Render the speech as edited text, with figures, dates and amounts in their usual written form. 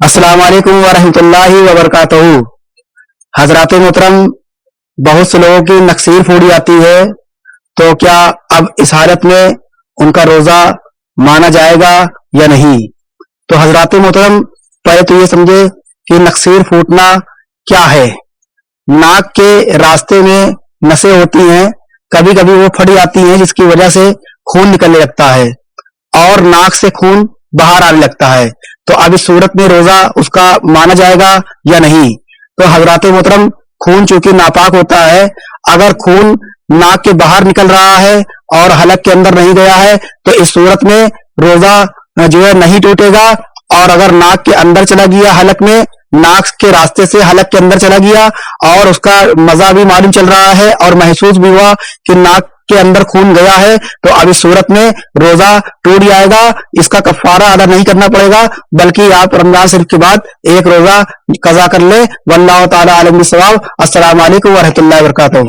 अस्सलाम वालेकुम वरहमतुल्लाहि वबरकातुहू। हजरात मोहतरम, बहुत से लोगों की नक्सीर फूडी आती है, तो क्या अब इस हालत में उनका रोजा माना जाएगा या नहीं? तो हजरात मोहतरम, पहले तो ये समझे कि नक्सीर फूटना क्या है। नाक के रास्ते में नसें होती हैं, कभी कभी वो फट जाती हैं, जिसकी वजह से खून निकलने लगता है और नाक से खून बाहर आने लगता है। तो अब इस सूरत में रोजा उसका माना जाएगा या नहीं? तो हजरात मोहतरम, खून चूंकि नापाक होता है, अगर खून नाक के बाहर निकल रहा है और हलक के अंदर नहीं गया है, तो इस सूरत में रोजा जो है नहीं टूटेगा। और अगर नाक के अंदर चला गया, हलक में, नाक के रास्ते से हलक के अंदर चला गया और उसका मजा भी मालूम चल रहा है और महसूस भी हुआ कि नाक के अंदर खून गया है, तो अब इस सूरत में रोजा टूट जाएगा। इसका कफारा अदा नहीं करना पड़ेगा, बल्कि आप रमजान शरीफ के बाद एक रोजा कजा कर ले। वल्लाहु ताला आलम बिस्सवाब। अस्सलाम वालेकुम वरहमतुल्लाहि वबरकातुहू।